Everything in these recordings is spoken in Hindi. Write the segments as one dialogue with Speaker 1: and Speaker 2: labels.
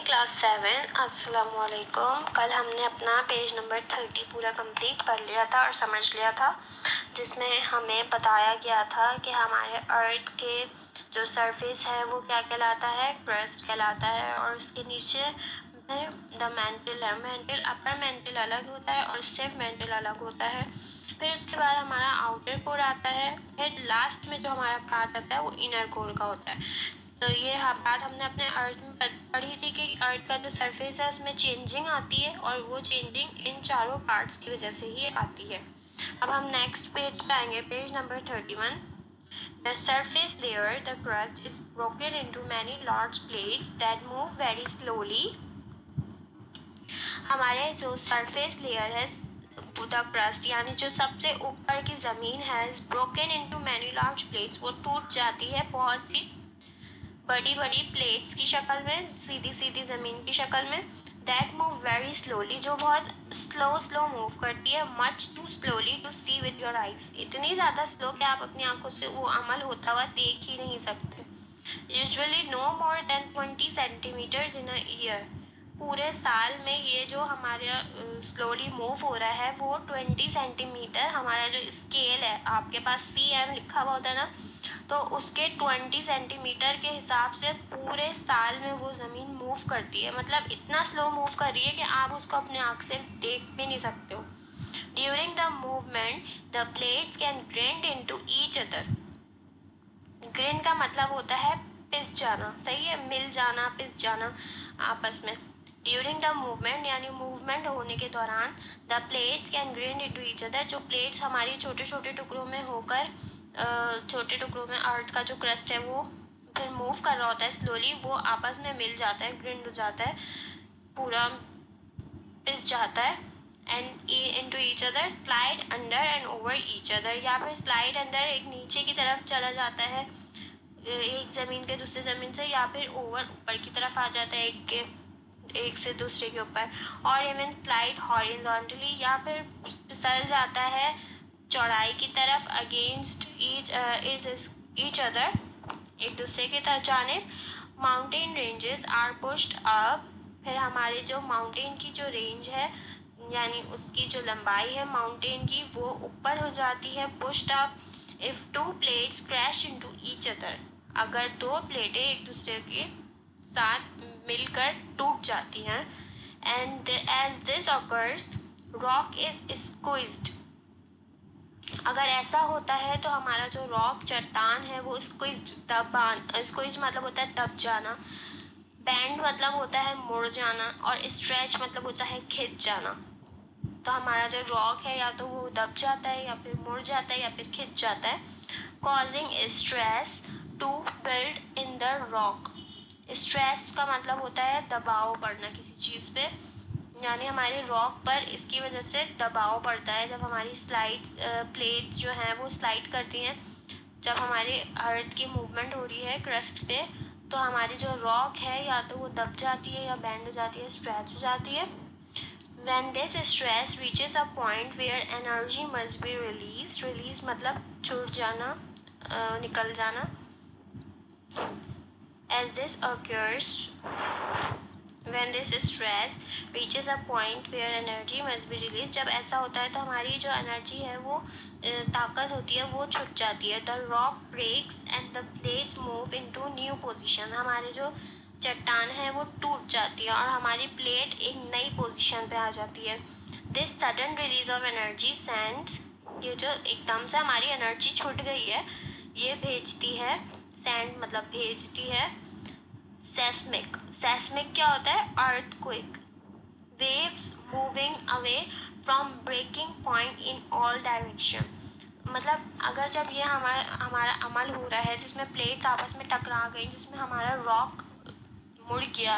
Speaker 1: क्लास 7 अस्सलामुअलैकुम। कल हमने अपना पेज नंबर 30 पूरा कंप्लीट कर लिया था और समझ लिया था, जिसमें हमें बताया गया था कि हमारे अर्थ के जो सरफेस है वो क्या कहलाता है, क्रस्ट कहलाता है, और उसके नीचे द मेंटल है। मेंटल, अपर मेंटल अलग होता है और स्टिफ मेंटल अलग होता है। फिर उसके बाद हमारा आउटर कोर आता है। फिर लास्ट में जो हमारा पार्ट आता है वो इनर कोर का होता है। तो ये बात हमने अपने अर्थ में पढ़ी थी कि अर्थ का जो सरफेस है उसमें चेंजिंग आती है, और वो चेंजिंग इन चारों पार्ट्स की वजह से ही आती है। अब हम नेक्स्ट पेज पे आएंगे, page number 31। The surface layer, the crust, is broken into many large plates that move very slowly. हमारे जो सरफेस लेयर है, द क्रस्ट यानी जो सबसे ऊपर की ज़मीन है, is broken into many large plates, वो टूट जाती है बहुत सी बड़ी बड़ी प्लेट्स की शक्ल में, सीधी सीधी ज़मीन की शक्ल में। दैट मूव वेरी स्लोली, जो बहुत स्लो मूव करती है। Much too slowly to see with your eyes, इतनी ज़्यादा स्लो कि आप अपनी आंखों से वो अमल होता हुआ देख ही नहीं सकते। Usually no more than 20 centimetres in a year, पूरे साल में ये जो हमारा स्लोली मूव हो रहा है वो 20 सेंटीमीटर, हमारा जो स्केल है, आपके पास CM लिखा हुआ होता है ना, तो उसके 20 सेंटीमीटर के हिसाब से पूरे साल में वो ज़मीन मूव करती है। मतलब इतना स्लो मूव कर रही है कि आप उसको अपने आँख से देख भी नहीं सकते हो। During the movement the plates can grind into each other. Green का मतलब होता है पिस जाना, सही है, मिल जाना, पिस जाना आपस में। ड्यूरिंग द मूवमेंट यानी मूवमेंट होने के दौरान, the plates can grind into each other, जो प्लेट्स हमारी छोटे छोटे टुकड़ों में होकर छोटे टुकड़ों में अर्थ का जो क्रस्ट है वो फिर मूव कर रहा होता है स्लोली, वो आपस में मिल जाता है, ग्राइंड हो जाता है, पूरा पिस जाता है। And into each other, slide under and over each other, या फिर स्लाइड अंडर एक नीचे की तरफ चला जाता है एक ज़मीन के दूसरे ज़मीन से, या फिर ओवर ऊपर की तरफ आ जाता है एक से दूसरे के ऊपर, और इवन स्लाइड हॉरिजॉन्टली, या फिर फिसल जाता है चौड़ाई की तरफ अगेंस्ट ईच अदर, एक दूसरे के तरफ जाने। Mountain ranges are pushed up, फिर हमारे जो माउंटेन की जो रेंज है यानी उसकी जो लंबाई है माउंटेन की, वो ऊपर हो जाती है, pushed up. If two plates crash into each other, अगर दो प्लेटें एक दूसरे के साथ मिलकर टूट जाती हैं। And as this occurs, rock is squeezed, अगर ऐसा होता है तो हमारा जो रॉक चट्टान है वो स्क्वीज मतलब होता है दब जाना, बैंड मतलब होता है मुड़ जाना, और स्ट्रेच मतलब होता है खिंच जाना। तो हमारा जो रॉक है या तो वो दब जाता है, या फिर मुड़ जाता है, या फिर खिंच जाता है। Causing stress to build in the rock, stress का मतलब होता है दबाव पड़ना किसी चीज़ पे, यानी हमारे रॉक पर इसकी वजह से दबाव पड़ता है। जब हमारी प्लेट जो हैं वो स्लाइड करती हैं, जब हमारे अर्थ की मूवमेंट हो रही है क्रस्ट पे, तो हमारी जो रॉक है या तो वो दब जाती है या बैंड हो जाती है, स्ट्रेच हो जाती है। When this stress reaches a point where energy must be released, release मतलब छूट जाना, निकल जाना। As this occurs, when this stress reaches a point where energy must be released, जब ऐसा होता है तो हमारी जो एनर्जी है वो ताकत होती है वो छुट जाती है। The rock breaks and the plates move into new position, हमारे जो चट्टान है वो टूट जाती है और हमारी प्लेट एक नई पोजीशन पे आ जाती है। This sudden release of energy sends, ये जो एकदम से हमारी एनर्जी छूट गई है ये भेजती है, सेंड मतलब भेजती है, सेस्मिक। सेस्मिक क्या होता है, earthquake, waves moving away from breaking point in all direction, मतलब अगर जब ये हमारा अमल हो रहा है जिसमें प्लेट्स आपस में टकरा गई, जिसमें हमारा रॉक मुड़ गया,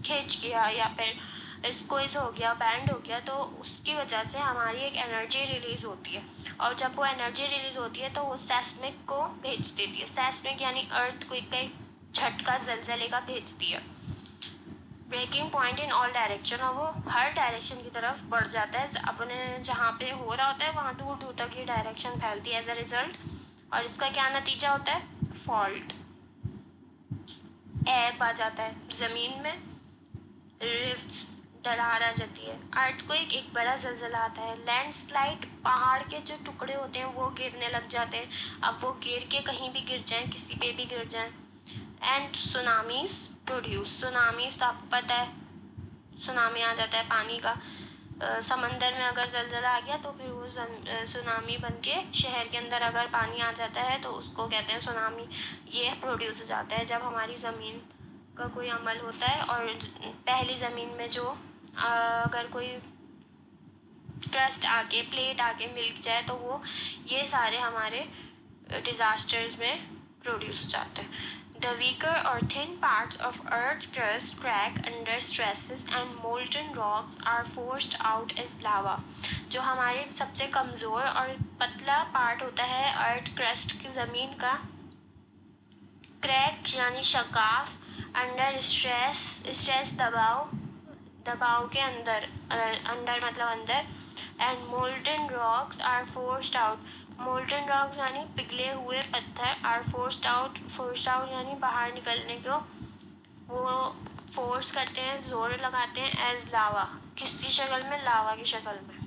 Speaker 1: खिंच गया, या फिर स्क्वीज हो गया, बैंड हो गया, तो उसकी वजह से हमारी एक एनर्जी रिलीज होती है, और जब वो एनर्जी रिलीज होती है तो वो सेस्मिक को भेज देती है। सेस्मिक यानी अर्थक्वेक का एक झटका, ज़लज़ले का भेजती है। Breaking point in all direction, और वो हर डायरेक्शन की तरफ बढ़ जाता है, अपने जहाँ पे हो रहा होता है वहाँ दूर दूर तक ये डायरेक्शन फैलती है एज अ रिजल्ट। और इसका क्या नतीजा होता है, फॉल्ट, ऐप आ जाता है ज़मीन में, रिफ्ट्स, दरार आ जाती है। अर्थक्वेक एक बड़ा ज़लज़ला आता है। लैंडस्लाइड, पहाड़ के जो टुकड़े होते हैं वो गिरने लग जाते हैं। अब वो गिर के कहीं भी गिर जाएं, किसी पे भी गिर जाएं। एंड सुनामीज प्रोड्यूस, सुनामीज तो आपको पता है, सुनामी आ जाता है पानी का। समंदर में अगर ज़लज़ला आ गया तो फिर वो सुनामी बन के शहर के अंदर अगर पानी आ जाता है तो उसको कहते हैं सुनामी। ये प्रोड्यूस हो जाता है जब हमारी ज़मीन का कोई अमल होता है और पहली ज़मीन में जो अगर कोई क्रस्ट आके, प्लेट आके मिल जाए तो वो ये सारे हमारे डिज़ास्टर्स में प्रोड्यूस हो जाते हैं। The weaker or thin parts of Earth's crust crack under stresses and molten rocks are forced out as lava. जो हमारे सबसे कमज़ोर और पतला पार्ट होता है अर्थ क्रस्ट की ज़मीन का, क्रैक यानी शकाफ, अंडर स्ट्रेस, स्ट्रेस दबाव के अंदर, अंडर मतलब अंदर, and molten rocks are forced out, molten rocks यानी पिघले हुए पत्थर, आर फोर्स्ड आउट यानी बाहर निकलने को वो फोर्स करते हैं, जोर लगाते हैं, एज लावा, किसकी शक्ल में, लावा की शक्ल में।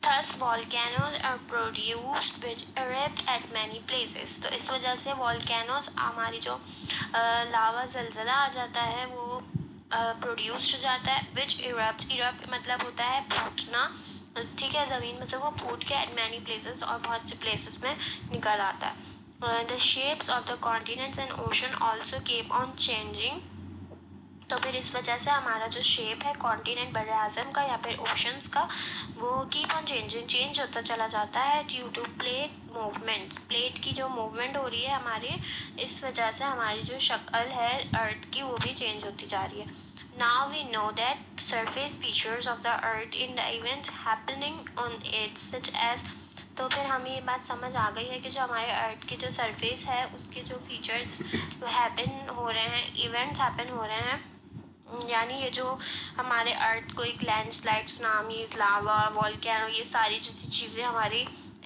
Speaker 1: Thus volcanoes are produced which erupt at many places. तो इस वजह से volcanoes, हमारी जो लावा ज़लज़ला आ जाता है वो प्रोड्यूस हो जाता है। which erupt मतलब होता है फूटना, ठीक है, ज़मीन में से वो फूट के at many places और बहुत से places में निकल आता है। The shapes of the continents and ocean also keep on changing. तो फिर इस वजह से हमारा जो शेप है कॉन्टिनेंट बर्र आज़म का या फिर ओशंस का, वो कीप ऑन चेंज होता चला जाता है due to plate movement. Plate की जो मूवमेंट हो रही है हमारी, इस वजह से हमारी जो शक्ल है अर्थ की वो भी चेंज होती जा रही है। Now we know that surface features of the earth in the event happening on it such as, तो फिर हमें ये बात समझ आ गई है कि जो हमारे अर्थ की जो सरफेस है उसके जो फीचर्स हैपन हो रहे हैं, इवेंट्स हैपन हो रहे हैं, यानी ये जो हमारे अर्थ को एक लैंडस्लाइड, सुनामी, लावा, वॉल्केनो, ये सारी चीज़ें हमारी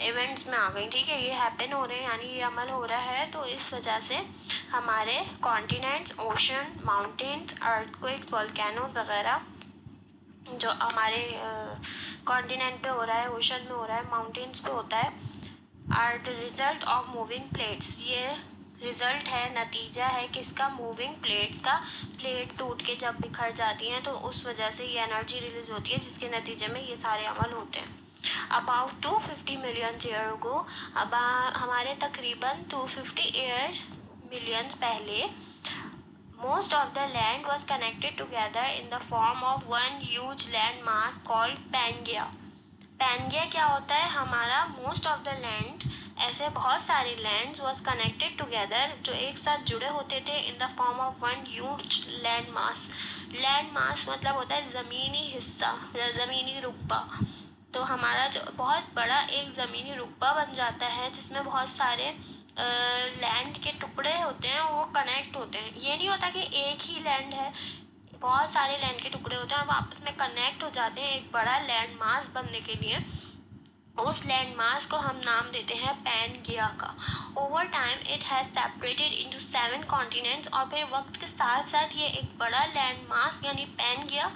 Speaker 1: इवेंट्स में आ गई, ठीक है, ये हैपन हो रहे हैं यानी ये अमल हो रहा है। तो इस वजह से हमारे continents, ocean, mountains, earthquake, volcano वगैरह जो हमारे कॉन्टिनेंट पे हो रहा है, ओशन में हो रहा है, माउंटेन्स पे होता है, are the result of moving plates, ये रिजल्ट है, नतीजा है किसका, मूविंग प्लेट्स का। प्लेट टूट के जब बिखर जाती हैं तो उस वजह से ये एनर्जी रिलीज होती है जिसके नतीजे में ये सारे अमल होते हैं। अबाउट 250 मिलियन ईयर को, अब हमारे तकरीबन 250 ईयर्स मिलियन पहले, most of the land was connected together in the form of one huge land mass called Pangea. पैनगिया क्या होता है, हमारा मोस्ट ऑफ द लैंड, ऐसे बहुत सारे लैंड्स वाज कनेक्टेड टुगेदर जो एक साथ जुड़े होते थे in the form of one huge land mass. Land mass मतलब होता है ज़मीनी हिस्सा, ज़मीनी रुकबा। तो हमारा जो बहुत बड़ा एक ज़मीनी रुकबा बन जाता है जिसमें बहुत सारे लैंड के टुकड़े होते हैं, वो कनेक्ट होते हैं। ये नहीं होता कि एक ही लैंड है, बहुत सारे लैंड के टुकड़े होते हैं, वो आपस में कनेक्ट हो जाते हैं एक बड़ा लैंड मास बनने के लिए। उस लैंड मास को हम नाम देते हैं पैनगिया का। Over time it has separated into 7 continents, और फिर वक्त के साथ साथ ये एक बड़ा लैंड मास यानी पैनगिया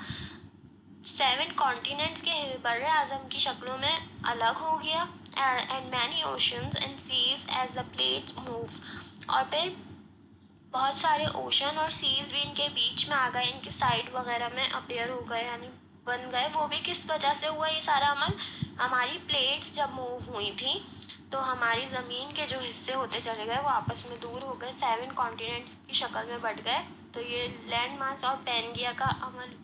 Speaker 1: 7 कॉन्टिनेंट्स के बर्र आज़म की शक्लों में अलग हो गया। And many oceans and seas as the plates move, और फिर बहुत सारे ओशन और सीज भी इनके बीच में आ गए, इनके साइड वगैरह में अपेयर हो गए यानी बन गए। वो भी किस वजह से हुआ ये सारा अमल, हमारी प्लेट्स जब मूव हुई थी तो हमारी ज़मीन के जो हिस्से होते चले गए वो आपस में दूर हो गए, 7 कॉन्टिनेंट्स की शक्ल में बढ़ गए। तो ये लैंड मास और पैनगिया का अमल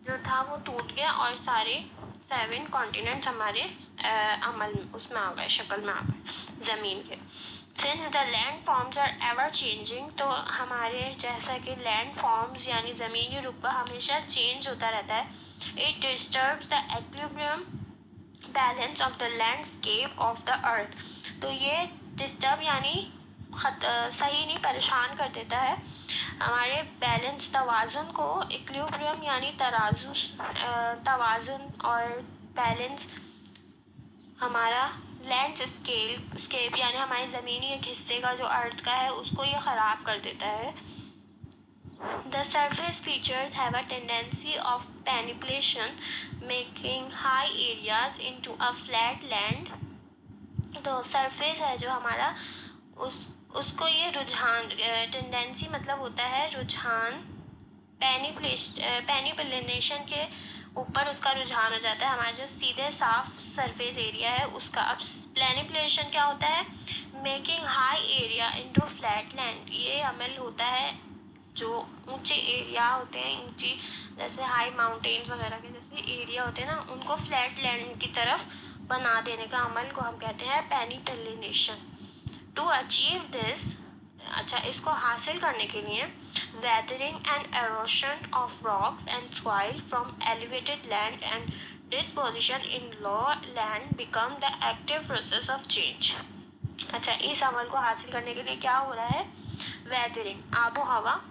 Speaker 1: जो था वो टूट गया और सारे 7 कॉन्टिनेंट्स हमारे अमल उसमें आ गए, शक्ल में आ गए ज़मीन के। Since the land forms are ever changing, तो हमारे जैसा कि लैंड फॉर्म्स यानी ज़मीनी रुतबा हमेशा चेंज होता रहता है, it disturbs the equilibrium balance of the landscape of the अर्थ। तो ये डिस्टर्ब यानी सही नहीं, परेशान कर देता है हमारे बैलेंस, तवाज़ुन को। इक्विलिब्रियम यानी तराजू, तवाज़ुन और बैलेंस हमारा लैंड स्केप यानी हमारी ज़मीनी एक हिस्से का जो अर्थ का है उसको ये ख़राब कर देता है। The surface features have a tendency of penetration, making high areas into a flat land. तो सरफेस है जो हमारा, उसको ये रुझान, टेंडेंसी मतलब होता है रुझान, पेनिपुलेशन के ऊपर उसका रुझान हो जाता है, हमारा जो सीधे साफ सरफेस एरिया है उसका। अब प्लेनिपुलेशन क्या होता है? Making high area into flat land. ये अमल होता है जो ऊंचे एरिया होते हैं, ऊंची जैसे हाई माउंटेन्स वगैरह के जैसे एरिया होते हैं ना, उनको फ्लैट लैंड की तरफ बना देने का अमल को हम कहते हैं पेनिपुलेशन। टू अचीव दिस, अच्छा, इसको हासिल करने के लिए weathering and erosion of rocks and soil from elevated land and disposition in low land become the active process of change। अच्छा, इस अमल को हासिल करने के लिए क्या हो रहा है? weathering आबो हवा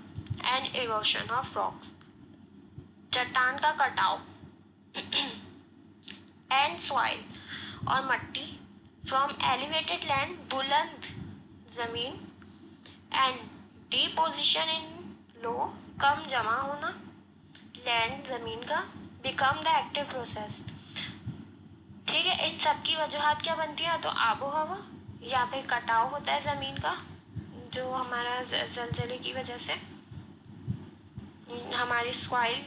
Speaker 1: and erosion of rocks चट्टान का कटाव and soil और मट्टी from elevated land बुलंद जमीन and deposition in low कम जमा होना लैंड जमीन का become the active process। ठीक है, इन सब की वजूहात क्या बनती है? तो आबो हवा या फिर कटाव होता है जमीन का जो हमारा जलजले की वजह से, हमारी सॉइल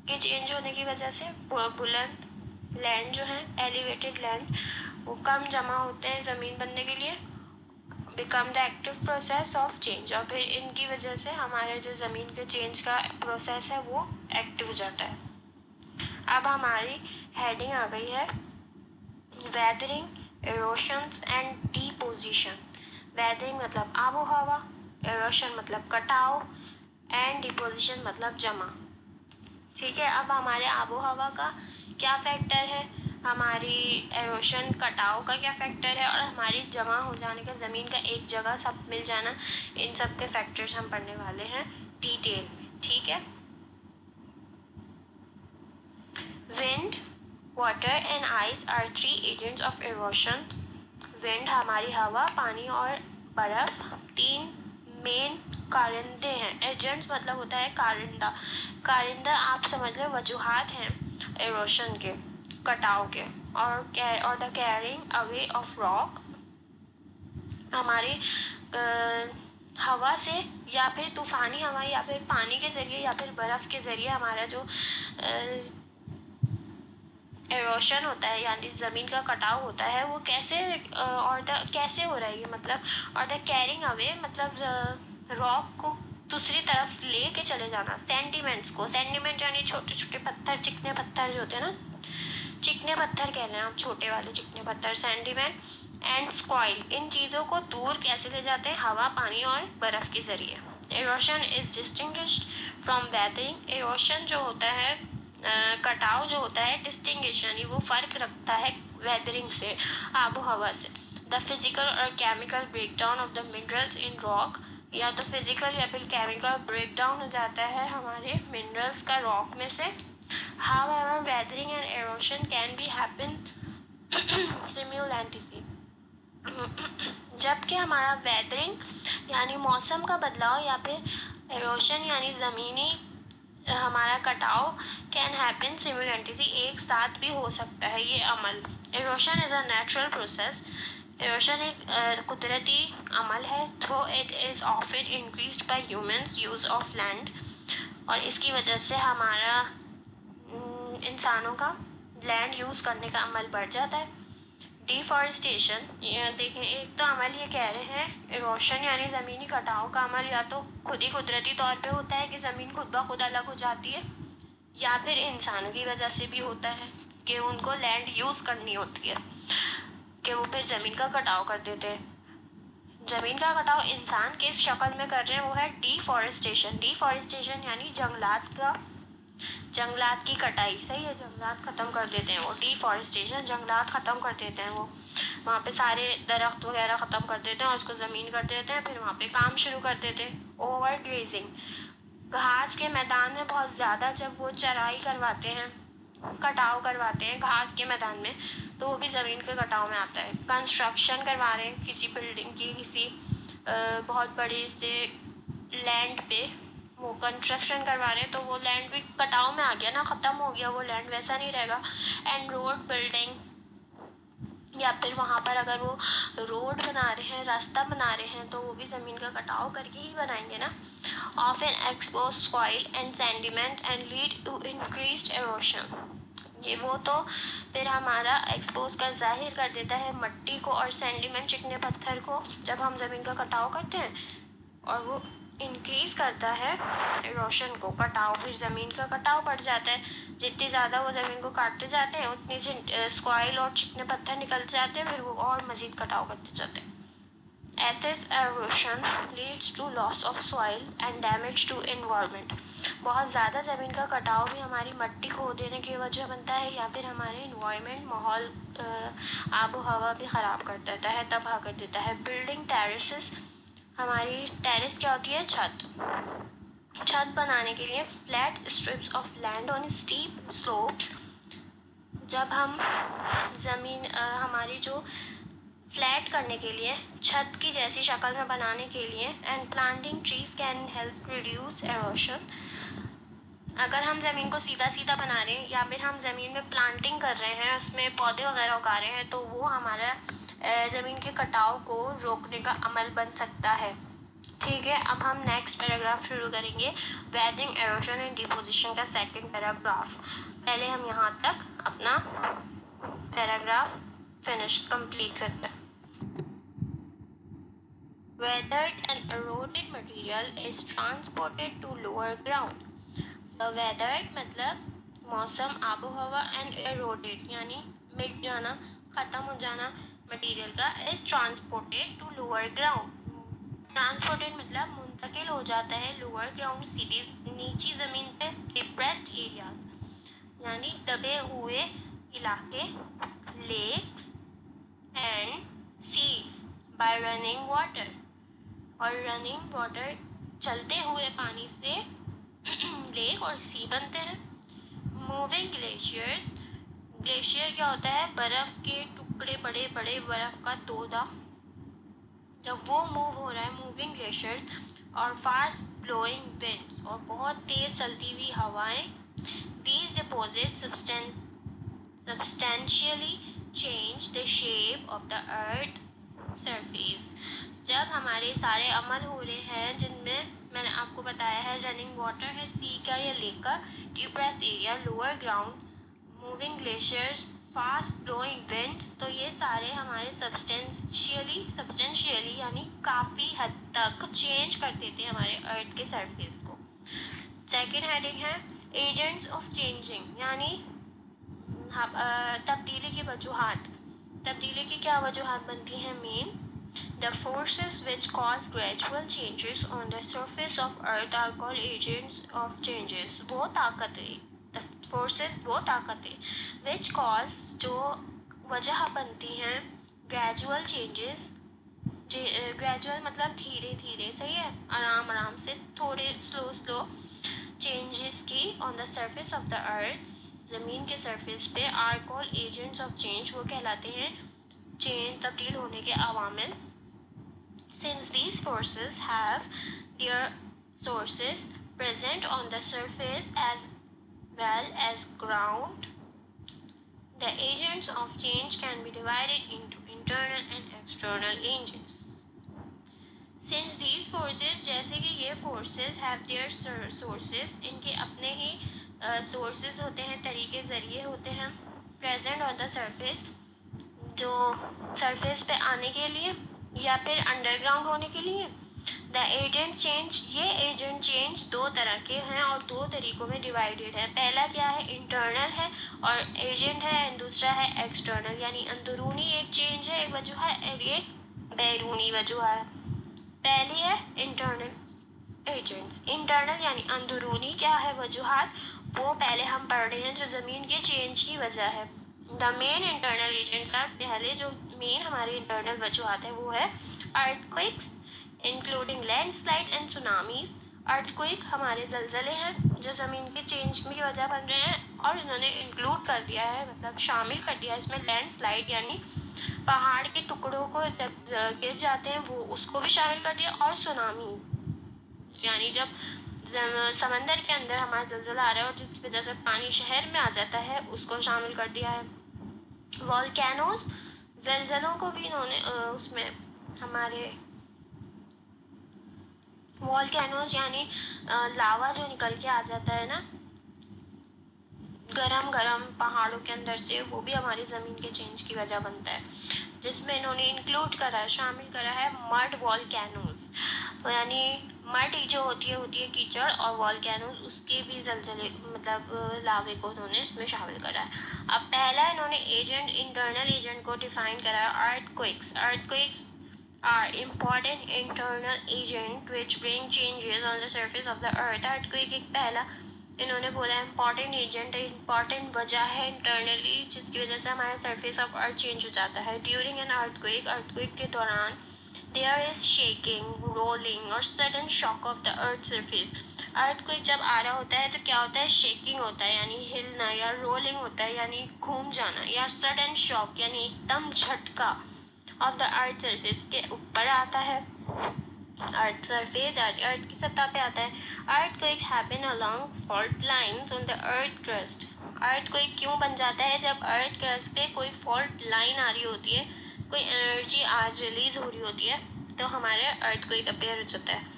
Speaker 1: के चेंज होने की वजह से बुलंद लैंड जो है, एलिवेटेड लैंड, वो कम जमा होते हैं ज़मीन बनने के लिए, become the active process of change, और फिर इनकी वजह से हमारे जो ज़मीन के चेंज का प्रोसेस है वो एक्टिव हो जाता है। अब हमारी हेडिंग आ गई है वेदरिंग, एरोशंस एंड डिपोजिशन। वेदरिंग मतलब आबो हवा, एरोशन मतलब कटाव, एंड डिपोजिशन मतलब जमा। ठीक है, अब हमारे आबो हवा का क्या फैक्टर है, हमारी एरोशन कटाव का क्या फैक्टर है, और हमारी जमा हो जाने का ज़मीन का एक जगह सब मिल जाना, इन सब के फैक्टर्स हम पढ़ने वाले हैं डिटेल में। ठीक है, wind, water and ice are 3 agents of erosion. Wind हमारी हवा, पानी और बर्फ 3 मेन कारिंदे हैं। एजेंट्स मतलब होता है कारिंदा। कारिंदा आप समझ लो वजूहात हैं एरोशन के, कटाव के, और the carrying away of rock, हमारे हवा से या फिर तूफानी हवा या फिर पानी के ज़रिए या फिर बर्फ़ के ज़रिए हमारा जो एरोशन होता है यानी ज़मीन का कटाव होता है वो कैसे, और कैसे हो रहा है ये मतलब, और द कैरिंग अवे मतलब रॉक को दूसरी तरफ ले के चले जाना, सेंटिमेंट्स को, सेंटिमेंट यानी छोटे छोटे पत्थर, चिकने पत्थर जो होते हैं ना, चिकने पत्थर कह रहे हैं आप, छोटे वाले चिकने पत्थर, सेंटिमेंट एंड स्क्वाइल, इन चीज़ों को दूर कैसे ले जाते हैं? हवा, पानी और बर्फ़ के ज़रिए। Erosion is distinguished from weathering. Erosion जो होता है, कटाव जो होता है, डिस्टिंग्विश यानी वो फ़र्क रखता है वेदरिंग से, आबो हवा से। द फिजिकल और chemical breakdown of the minerals in rock, या तो फिजिकल या फिर केमिकल ब्रेकडाउन हो जाता है हमारे मिनरल्स का रॉक में से। However, weathering and erosion can be happen simultaneously। जबकि हमारा वेदरिंग यानी मौसम का बदलाव या फिर एरोशन यानी ज़मीनी हमारा कटाव कैन हैपन सिमुलेंटली, एक साथ भी हो सकता है ये अमल। Erosion is a natural process. Erosion एक कुदरती अमल है, though it is often increased by humans use of land, और इसकी वजह से हमारा इंसानों का लैंड यूज़ करने का अमल बढ़ जाता है। डिफॉरेस्टेशन, देखें एक तो अमल ये कह रहे हैं एरोशन यानी ज़मीनी कटाव का अमल या तो खुद ही कुदरती तौर पे होता है कि ज़मीन खुद ब खुद अलग हो जाती है, या फिर इंसानों की वजह से भी होता है कि उनको लैंड यूज़ करनी होती है कि वो फिर ज़मीन का कटाव कर देते हैं। ज़मीन का कटाव इंसान किस शक्ल में कर रहे हैं? वो है डिफॉरेस्टेशन। डिफॉरेस्टेशन यानी जंगलात की कटाई, सही है, जंगलात ख़त्म कर देते हैं वो, डिफॉरेस्टेशन, जंगलात ख़त्म कर देते हैं वो, वहाँ पे सारे दरख्त वगैरह ख़त्म कर देते हैं और उसको ज़मीन कर देते हैं, फिर वहाँ पे काम शुरू कर देते हैं। ओवर ग्रेजिंग, घास के मैदान में बहुत ज़्यादा जब वो चराई करवाते हैं, कटाव करवाते हैं घास के मैदान में, तो वो भी ज़मीन के कटाव में आता है। कंस्ट्रक्शन करवा रहे हैं किसी बिल्डिंग की, किसी बहुत बड़ी से लैंड पे, वो कंस्ट्रक्शन करवा रहे हैं तो वो लैंड भी कटाव में आ गया ना, ख़त्म हो गया वो लैंड, वैसा नहीं रहेगा। एंड रोड बिल्डिंग, या फिर वहाँ पर अगर वो रोड बना रहे हैं, रास्ता बना रहे हैं, तो वो भी ज़मीन का कटाव करके ही बनाएंगे ना। Often expose soil and sediment and lead to increased erosion, ये वो तो फिर हमारा एक्सपोज कर जाहिर कर देता है मट्टी को और सेंडिमेंट चिकने पत्थर को जब हम ज़मीन का कटाव करते हैं, और वो इंक्रीज करता है इरोशन को, कटाव, फिर ज़मीन का कटाव बढ़ जाता है। जितनी ज़्यादा वो ज़मीन को काटते जाते हैं उतनी से स्क्वाइल और चिकने पत्थर निकल जाते हैं, फिर वो और मज़ीद कटाव करते जाते हैं। Excess erosion leads to loss of soil and damage to environment, बहुत ज़्यादा ज़मीन का कटाव भी हमारी मिट्टी खो देने की वजह बनता है, या फिर हमारे इन्वायरमेंट, माहौल, आबो हवा भी ख़राब कर देता है, तबाह कर देता है। बिल्डिंग टेरेसेस, हमारी टेरेस क्या होती है? छत बनाने के लिए flat strips of land on steep slopes, जब हम ज़मीन हमारी जो फ्लैट करने के लिए, छत की जैसी शक्ल में बनाने के लिए, and planting trees can help reduce erosion, अगर हम ज़मीन को सीधा सीधा बना रहे हैं या फिर हम ज़मीन में प्लांटिंग कर रहे हैं, उसमें पौधे वगैरह उगा रहे हैं, तो वो हमारा ज़मीन के कटाव को रोकने का अमल बन सकता है। ठीक है, अब हम नेक्स्ट पैराग्राफ शुरू करेंगे, वेदिंग एरोशन एंड डिपोजिशन का सेकंड पैराग्राफ। पहले हम यहाँ तक अपना पैराग्राफ फिनिश कंप्लीट करते हैं। Weathered and eroded material is transported to lower ground. The weathered मतलब मौसम, आबो हवा, and eroded यानी मिट जाना, ख़त्म हो जाना मटेरियल का, is transported to lower ground. Transported मतलब मुंतकिल हो जाता है lower ground cities, नीची ज़मीन पे, depressed areas यानी दबे हुए इलाके, lakes and seas by running water, और रनिंग वाटर चलते हुए पानी से लेक और सी बनते हैं। मूविंग ग्लेशियर्स, ग्लेशियर क्या होता है? बर्फ के टुकड़े, बड़े बड़े बर्फ का तोदा, जब वो मूव हो रहा है, मूविंग ग्लेशियर्स, और फास्ट ब्लोइंग विंड्स, और बहुत तेज चलती हुई हवाएं। These deposit substantially change the shape of the earth surface, जब हमारे सारे अमल हो रहे हैं जिनमें मैंने आपको बताया है, रनिंग वाटर है सी का या लेक का, depressed area, lower ground, moving glaciers, fast blowing wind, तो ये सारे हमारे सब्सटेंशियली यानी काफ़ी हद तक चेंज कर देते हैं हमारे अर्थ के सरफेस को। सेकेंड हेडिंग है एजेंट्स ऑफ चेंजिंग, यानी तब्दीली की वजूहात। तब्दीली की क्या वजूहात बनती हैं? Main, the forces which cause gradual changes on the surface of earth are called agents of changes, वो ताकतें, the forces वो ताकतें, which cause जो वजह बनती हैं, gradual changes, gradual मतलब धीरे धीरे, सही है, आराम आराम से, थोड़े स्लो changes की on the surface of the earth, ज़मीन के सरफेस पे, are called agents of change, वो कहलाते हैं चेंज, तब्दील होने के अवामिल। Since these forces have their sources present on the surface as well as ground, the agents of change can be divided into internal and external agents. Since these forces, जैसे कि ये forces have their sources, इनके अपने ही sources होते हैं, तरीके ज़रिए होते हैं, present on the surface, जो सरफेस पे आने के लिए या फिर अंडरग्राउंड होने के लिए। द एजेंट चेंज, ये एजेंट चेंज दो तरह के हैं और दो तरीकों में डिवाइडेड है। पहला क्या है? इंटरनल है और एजेंट है, एंड दूसरा है एक्सटर्नल, यानी अंदरूनी एक चेंज है, एक वजह है, और एक बैरूनी वजह है। पहली है इंटरनल एजेंट्स। इंटरनल यानी अंदरूनी क्या है वजूहात, वो पहले हम पढ़ रहे हैं, जो ज़मीन के चेंज की वजह है। The main internal agents are, पहले जो मेन हमारी इंटरनल वजूहात है वो है earthquakes including landslide and tsunamis. Earthquake हमारे जलजले हैं जो ज़मीन के चेंज की वजह बन रहे हैं, और इन्होंने इंक्लूड कर दिया है, मतलब शामिल कर दिया है इसमें लैंडस्लाइड यानी पहाड़ के टुकड़ों को गिर जाते हैं वो, उसको भी शामिल कर दिया, और सुनामी यानी जब समंदर के अंदर हमारा ज़लज़ला आ रहा है और जिसकी वजह से पानी शहर में आ जाता है, उसको शामिल कर दिया है। वॉल्केनोज, ज़लज़लों को भी इन्होंने उसमें हमारे वॉल्केनोज यानी लावा जो निकल के आ जाता है ना गरम गरम पहाड़ों के अंदर से, वो भी हमारी ज़मीन के चेंज की वजह बनता है, जिसमें इन्होंने इंक्लूड करा है, शामिल करा है मड वॉल्केनोज, यानी मड जो होती है कीचड़, और वॉल्केनोज उसके भी ज़लज़ले मतलब लावे को उन्होंने इसमें शामिल करा है। अब पहला इन्होंने एजेंट, इंटरनल एजेंट को डिफाइन करा है earthquakes. Earthquakes are important internal agent which bring changes on the surface of the earth। earthquake एक पहला इन्होंने बोला इम्पॉर्टेंट एजेंट है, इम्पॉर्टेंट वजह है इंटरनली जिसकी वजह से हमारा सरफेस ऑफ अर्थ चेंज हो जाता है। ड्यूरिंग एन अर्थक्वेक, अर्थक्वेक के दौरान देयर इज शेकिंग, रोलिंग और sudden shock of the earth surface. Earthquake जब आ रहा होता है तो क्या होता है, शेकिंग होता है यानी हिलना, या रोलिंग होता है यानी घूम जाना, या सडन शॉक यानी एकदम झटका ऑफ द अर्थ सरफेस के ऊपर आता है। अर्थ सरफेस अर्थ की सतह पे आता है। Earthquake happen along fault lines on the earth crust. Earthquake क्यों बन जाता है, जब अर्थ क्रस्ट पे कोई फॉल्ट लाइन आ रही होती है, कोई एनर्जी रिलीज हो रही होती है, तो हमारे अर्थक्वेक अपीयर हो जाता है।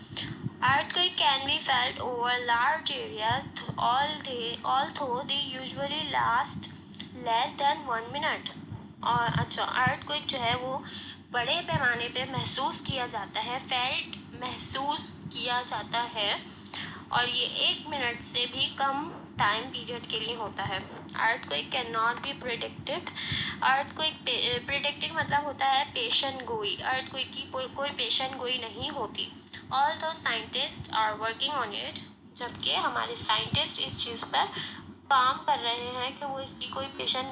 Speaker 1: Earthquake can be felt over large areas, although they usually last less than 1 minute। और अच्छा, अर्थक्वेक जो है वो बड़े पैमाने पे महसूस किया जाता है, फेल्ट महसूस किया जाता है, और ये 1 मिनट से भी कम टाइम पीरियड के लिए होता है। Earthquake can not be predicted. Earthquake predicted मतलब होता है पेशन गोई। अर्थक्वेक की कोई पेशन गोई नहीं होती। Although scientist are working on it, जबकि हमारे साइंटिस्ट इस चीज़ पर काम कर रहे हैं कि वो इसकी कोई पेशन